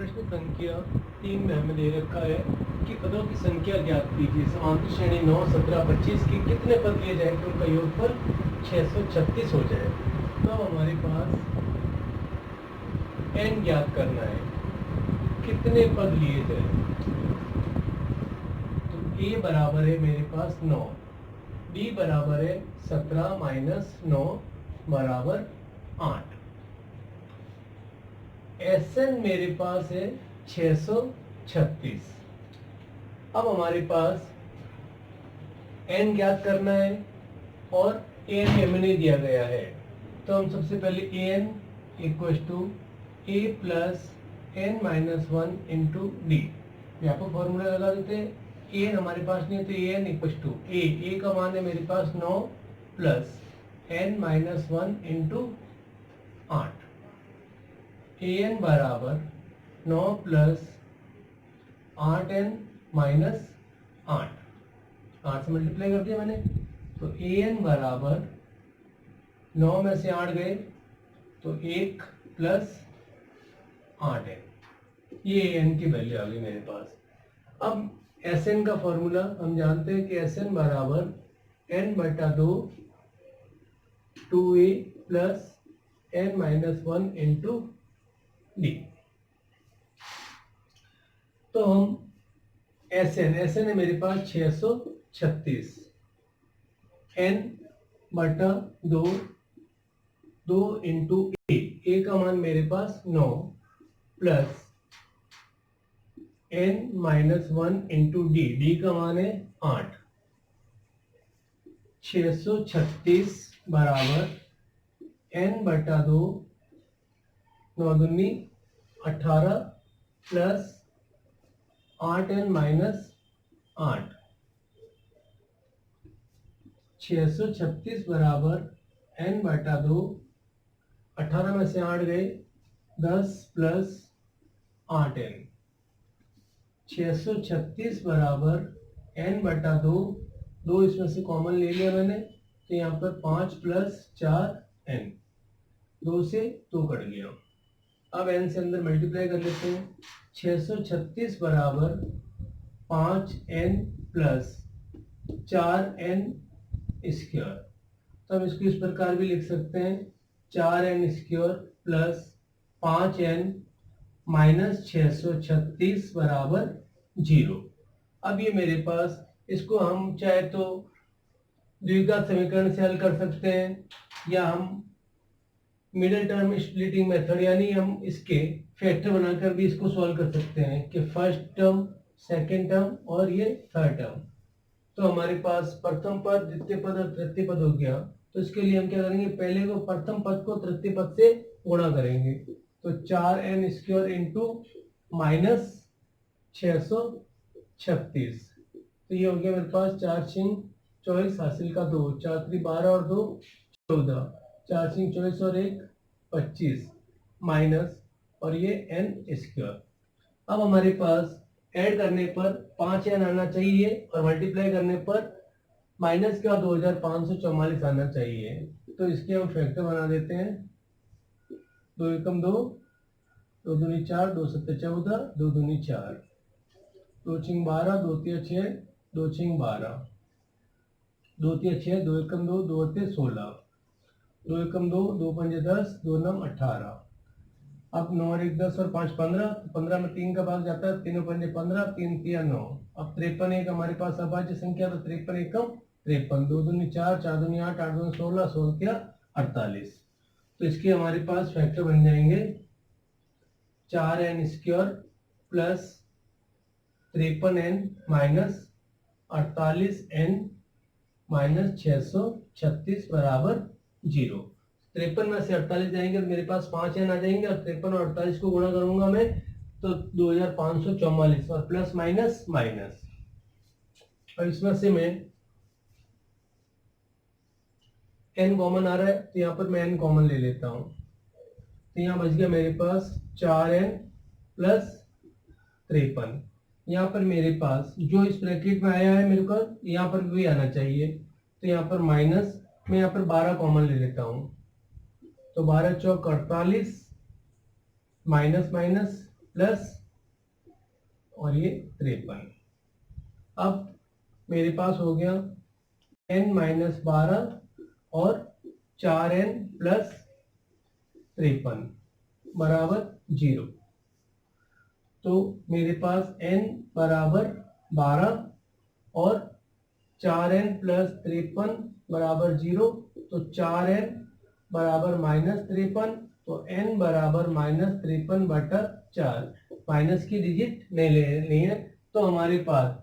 प्रश्न संख्या 3 में हमें दे रखा है कि पदों की संख्या ज्ञात कीजिए। समांतर श्रेणी 9, 17, 25 की कितने पद लिए जाए कि उनका योगफल 636 हो जाए। तो अब हमारे पास n ज्ञात करना है, कितने पद लिए जाए। तो a बराबर है मेरे पास 9, b बराबर है 17 माइनस 9 बराबर 8। Sn मेरे पास है 636। अब हमारे पास n ज्ञात करना है और an हमें नहीं दिया गया है, तो हम सबसे पहले an equal to a plus n minus 1 into d यहाँ पर फॉर्मूला लगा देते हैं। an हमारे पास नहीं है तो an इक्वल टू a का मान है मेरे पास 9 plus n minus 1 into 8। an बराबर 9 प्लस 8n माइनस 8 से मल्टीप्लाई कर दिया मैंने, तो an बराबर 9 में से 8 गए तो 1 प्लस 8n, ये an की वैल्यू आ गई मेरे पास। अब Sn का फॉर्मूला हम जानते हैं कि Sn बराबर n बटा 2 2a plus n minus 1 into D. तो हम Sn है मेरे पास 636, n बटा 2 2 इंटू ए का मान मेरे पास 9 plus n minus 1 into D का मान है 8। 636 बराबर n बटा 2 9 दूनी 18 प्लस 8n माइनस 8। 636 बराबर n बटा 2, 18 में से 8 गए 10 प्लस 8n। 636 बराबर n बटा 2, 2 इसमें से कॉमन ले लिया मैंने, तो यहाँ पर 5 प्लस 4n, 2 से 2 कट गया। अब n से अंदर मल्टीप्लाई कर लेते हैं। 636 बराबर 5n प्लस 4n स्क्वायर, तो हम इसको इस प्रकार भी लिख सकते हैं 4n square plus 5n minus 636 बराबर 0। अब ये मेरे पास, इसको हम चाहे तो द्विघात समीकरण से हल कर सकते हैं या हम मिडिल टर्म स्प्लिटिंग मेथड यानी हम इसके फैक्टर बनाकर भी इसको सॉल्व कर सकते हैं कि फर्स्ट टर्म, सेकंड टर्म और ये थर्ड टर्म। तो हमारे पास प्रथम पद, द्वितीय पद और तृतीय पद हो गया, तो इसके लिए हम क्या करेंगे, पहले को प्रथम पद को तृतीय पद से गुणा करेंगे, तो 4n स्क्वायर इंटू माइनस 636, तो ये हो गया मेरे पास 4 6 24 हासिल का 2, 4 3 12 और 2 14, 4 6 24 और 1 25 माइनस और ये n स्क्वायर। अब हमारे पास ऐड करने पर 5n आना चाहिए और मल्टीप्लाई करने पर माइनस का 2544 आना चाहिए, तो इसके हम फैक्टर बना देते हैं। 2 एकम 2, 2 दूनी 4, 2 सत्ते 14, 2 दूनी 4, 2 छिंग 12, 2 तिया 6, 2 छिंग 12, 2 तिया 6, 2 एकम 2, 2 अत्ते 16, 2 एकम 2, 2 पंजे 10, 2 नम 18। अब 9 और 1 10 और 5 15, 15 में 3 का भाग जाता है, 3 पंजे 15, 3 तिया 9। अब 53 एक हमारे पास अभाज्य संख्या, तो 53 एकम 53, 2 दूनी 4, 4 दूनी 8, 8 दूनी 16, 16 तिया 48। तो इसके हमारे पास फैक्टर बन जाएंगे 4n square plus 53n minus 48n minus 636 बराबर 0। 53 में से 48 जाएंगे तो मेरे पास 5n आ जाएंगे, और 53 और 48 को गुणा करूंगा मैं तो 2544 और प्लस माइनस माइनस, और इसमें से मैं n कॉमन आ रहा है तो यहाँ पर मैं n कॉमन ले लेता हूँ, तो यहाँ बच गया मेरे पास 4n प्लस 53। यहाँ पर मेरे पास जो इस ब्रैकेट में आया है मेरे को यहाँ पर भी आना चाहिए, तो यहाँ पर माइनस, मैं यहाँ पर 12 कॉमन ले लेता हूँ, तो 12 चौक 48 माइनस माइनस प्लस और ये 53। अब मेरे पास हो गया n माइनस 12 और 4n प्लस 53 बराबर 0। तो मेरे पास n बराबर 12 और 4n प्लस 53 बराबर 0। तो 4n बराबर माइनस 53, तो n बराबर माइनस 53 बटा 4। माइनस की डिजिट नहीं लेनी है, तो हमारे पास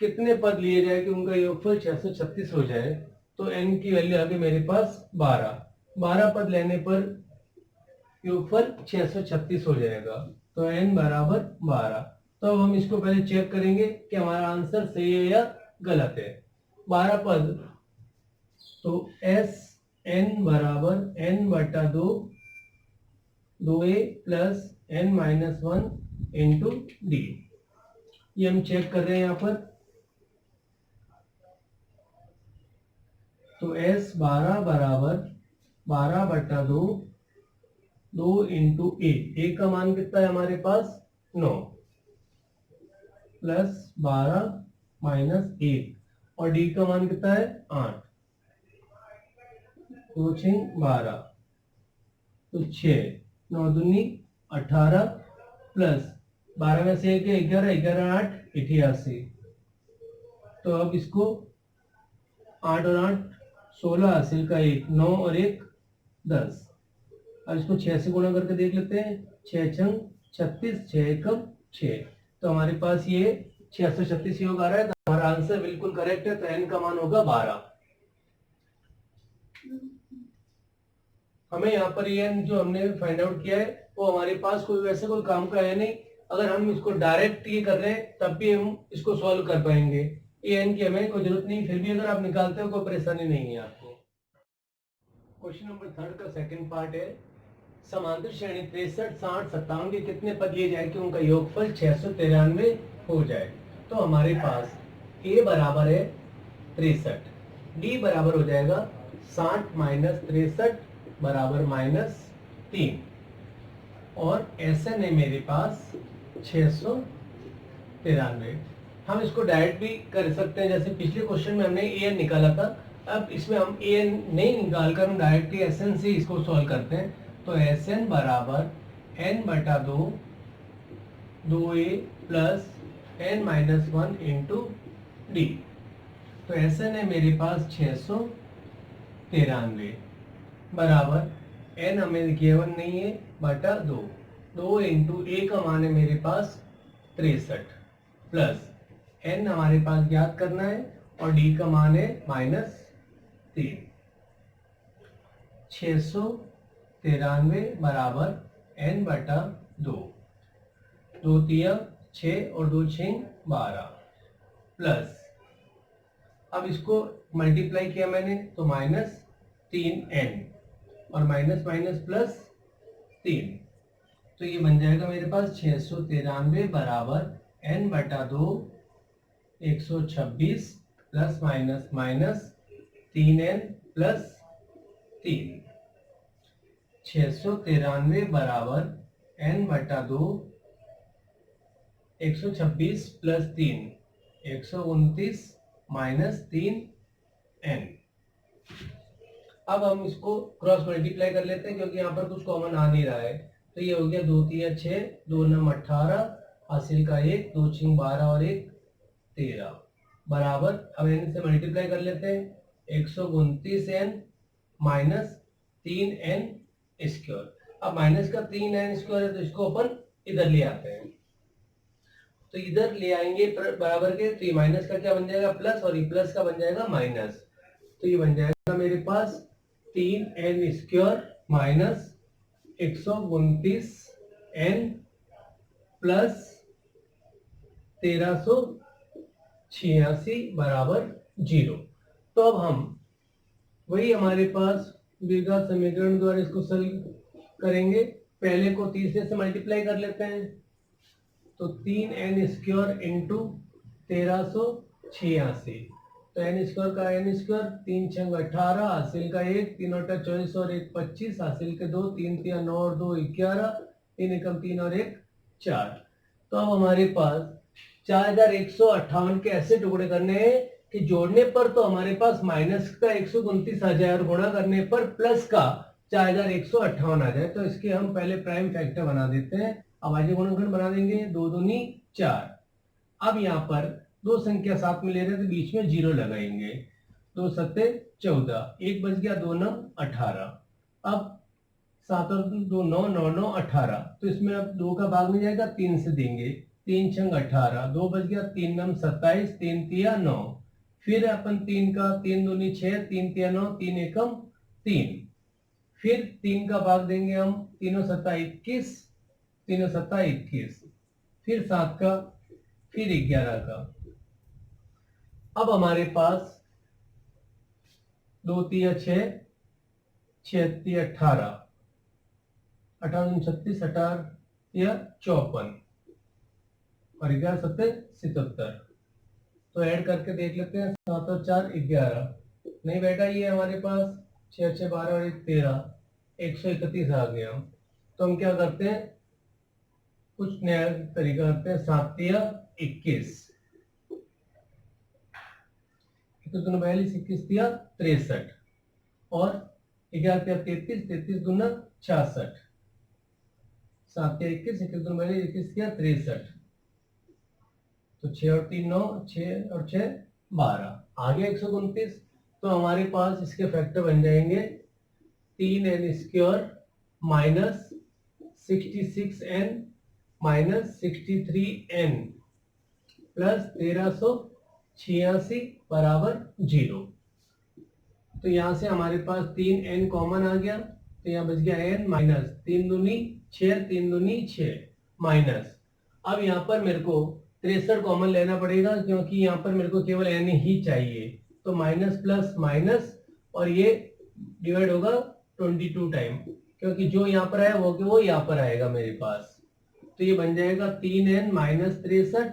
कितने पद लिए जाए कि उनका योगफल 636 हो जाए। तो n की वैल्यू आ गई मेरे पास 12। 12 पद लेने पर योगफल 636 हो जाएगा। तो n बराबर 12। तो अब हम इसको पहले चेक करेंगे कि हमारा आंसर सही है या गलत है। 12 पद, तो s n बराबर n बटा 2 2a plus n minus 1 into D. ये हम चेक कर रहे हैं यहाँ पर। तो s 12 बराबर 12 बटा 2 2 इंटू ए का मान कितना है हमारे पास 9 प्लस 12 माइनस 1 और डी का मान कितना है 8। 2 6 12, तो 6 9 दूनी 18 प्लस 12 में से 11 11 8 88। तो अब इसको 8 और 8 16 हासिल का 1 9 और 1 10। अब इसको 6 से गुणा करके देख लेते हैं। 6 छंग 36 6 एकम 6। तो हमारे पास ये 636 योग आ रहा है। तो हमारा आंसर बिल्कुल करेक्ट है। तो n का मान होगा 12। हमें यहाँ पर ये जो हमने फाइंड आउट किया है वो हमारे पास कोई वैसे कोई काम का है नहीं। अगर हम इसको डायरेक्ट ये कर रहे हैं तब भी हम इसको सॉल्व कर पाएंगे। ये n की हमें कोई जरूरत नहीं, फिर भी अगर आप निकालते हो कोई परेशानी नहीं है आपको। क्वेश्चन नंबर 3 का सेकंड पार्ट है, समांतर श्रेणी 63 60 57 के कितने पद लिए जाए कि उनका योगफल 693 हो जाए। तो हमारे पास a बराबर है 63, d बराबर हो जाएगा 60 माइनस 63 बराबर माइनस 3 और Sn है मेरे पास 693। हम इसको डायरेक्ट भी कर सकते हैं, जैसे पिछले क्वेश्चन में हमने an निकाला था। अब इसमें हम an नहीं निकालकर हम डायरेक्ट ही Sn से इसको सॉल्व करते हैं। तो Sn बराबर n बटा 2 2a plus n minus 1 into D. तो Sn है मेरे पास 693 बराबर n हमें गिवन नहीं है बटा 2 2 इंटू ए का मान है मेरे पास 63 प्लस n हमारे पास ज्ञात करना है और d का मान है माइनस 3। 693 बराबर n बटा 2 2 3 6 और 2 6 12 प्लस, अब इसको मल्टीप्लाई किया मैंने तो माइनस 3n और माइनस माइनस प्लस 3। तो ये बन जाएगा मेरे पास 693 बराबर n बटा 2 126 plus minus minus 3n plus 3। 693 बराबर n बटा 2 126 प्लस 3 129 माइनस 3n। अब हम इसको क्रॉस मल्टीप्लाई कर लेते हैं क्योंकि यहाँ पर कुछ कॉमन आ नहीं रहा है। तो ये हो गया 2 3 6 2 9 18 हासिल का 1 2 6 12 और 1 13 बराबर, अब n से मल्टीप्लाई कर लेते हैं 129n माइनस 3n स्क्वायर। अब माइनस का 3n स्क्वायर है तो इसको अपन इधर ले आते हैं। तो इधर ले आएंगे बराबर के, तो ये माइनस का क्या बन जाएगा प्लस और ये प्लस का बन जाएगा माइनस। तो ये बन जाएगा मेरे पास 3n square minus 129n plus 1386 बराबर 0। तो अब हम वही हमारे पास द्विघात समीकरण द्वारा इसको सॉल्व करेंगे। पहले को तीसरे से मल्टीप्लाई कर लेते हैं। तो 3n स्क्वायर इंटू 1386, तो n स्क्वायर का n स्क्वायर 3 छंग 18 हासिल का 1 3 और 24 और 1 25 हासिल के 2 3 3 9 और 2 11 3 एकम 3 और 1 4। तो अब हमारे पास 4158 के ऐसे टुकड़े करने हैं कि जोड़ने पर तो हमारे पास माइनस का 129 आ जाए और गुणा करने पर प्लस का 4158 आ जाए। तो इसके हम पहले प्राइम फैक्टर बना देते हैं। अभाज्य गुणनखंड बना देंगे, 2 दूनी 4। अब यहाँ पर दो संख्या साथ में ले रहे हैं तो बीच में जीरो लगाएंगे। 2 सत्ते 14, 1 बच गया, 2 9 18। अब 7 और 2 9 9 9 18। तो इसमें अब 2 का भाग नहीं जाएगा, 3 से देंगे। 3 छंग 18, 2 बच गया, 3 नम 27, 3 तिया 9। फिर अपन 3 का 3 दूनी 6, 3 तिया 9, 3 एकम 3। फिर 3 का भाग देंगे हम, 3 सत्ता 21, 3 सत्ता 21। फिर 7 का, फिर 11 का। अब हमारे पास 2 तिया 6, 6 तिया 18, 18 36, 18 तिया 54 और 11 सत्ते 77। तो ऐड करके देख लेते हैं, 7 और 4 11 नहीं बेटा, ये हमारे पास 6 6 12 और 1 13, 131 आ गया। तो हम क्या करते हैं, कुछ नया तरीका करते हैं। 7 तिया 21, 42 21 तिया 63 और 11 तिया 33, 33 दूना 66। 7 तिया 21, 21 दूना 42, 21 तिया 63। तो 6 और 3 9, 6 और 6 12 आ गया 129। तो हमारे पास इसके फैक्टर बन जाएंगे 3n square minus 66n minus 63n plus 1386 बराबर 0। तो यहां से हमारे पास 3n कॉमन आ गया, तो यहाँ बच गया n माइनस 3 दूनी 6, 3 दूनी 6 माइनस। अब यहाँ पर मेरे को 63 कॉमन लेना पड़ेगा क्योंकि यहाँ पर मेरे को केवल n ही चाहिए। तो माइनस प्लस माइनस और ये डिवाइड होगा 22 टाइम, क्योंकि जो यहाँ पर है वो यहाँ पर आएगा मेरे पास। तो ये बन जाएगा 3n माइनस 63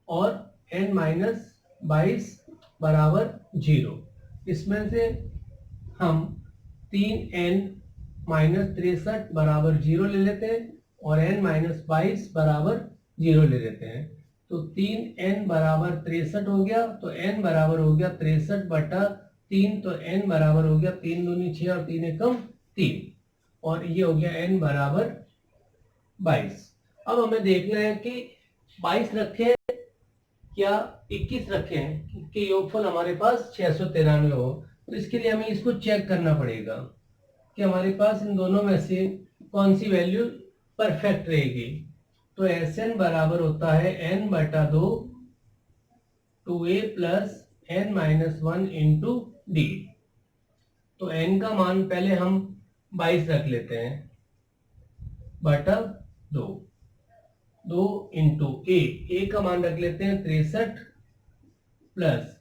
और n माइनस 22 बराबर 0। इसमें से हम 3n माइनस 63 बराबर 0 ले लेते हैं और n माइनस 22 बराबर 0 ले लेते हैं। तो 3n बराबर 63 हो गया, तो n बराबर हो गया 63 बटा 3। तो n बराबर हो गया 3 दूनी 6 और 3 एकम 3 और ये हो गया n बराबर 22। अब हमें देखना है कि 22 रखे क्या 21 रखे हैं कि योगफल हमारे पास 693 हो। तो इसके लिए हमें इसको चेक करना पड़ेगा कि हमारे पास इन दोनों में से कौन सी वैल्यू परफेक्ट रहेगी। तो Sn बराबर होता है n बटा 2 2a plus n minus 1 into D. तो n का मान पहले हम 22 रख लेते हैं बटा 2 इंटू ए का मान रख लेते हैं 63 प्लस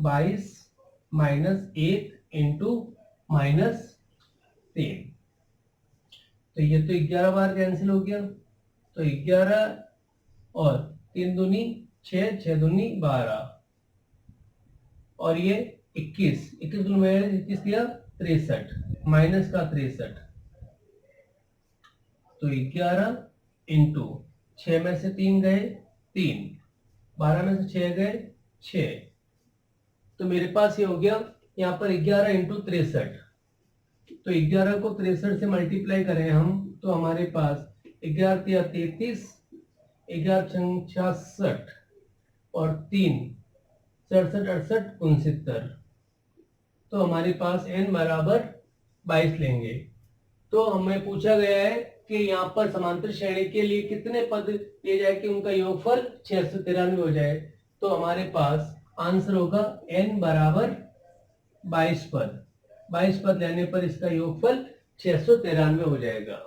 22 माइनस 1 इंटू माइनस 3। तो ये तो 11 बार कैंसिल हो गया, तो 11 और 3 दूनी 6, 6 दूनी 12 और ये 21, 21 दूनी 21 दिया 63 माइनस का 63। तो 11 इंटू 6 में से 3 गए 3, 12 में से 6 गए 6। तो मेरे पास ये हो गया यहाँ पर 11 इंटू 63। तो 11 को 63 से मल्टीप्लाई करें हम तो हमारे पास 11 तिया 33, 11 छंग 66 और 3 67 68 69। तो हमारे पास n बराबर 22 लेंगे। तो हमें पूछा गया है कि यहाँ पर समांतर श्रेणी के लिए कितने पद दिए जाए कि उनका योगफल 693 हो जाए। तो हमारे पास आंसर होगा n बराबर 22 पद। 22 पद लेने पर इसका योगफल 693 हो जाएगा।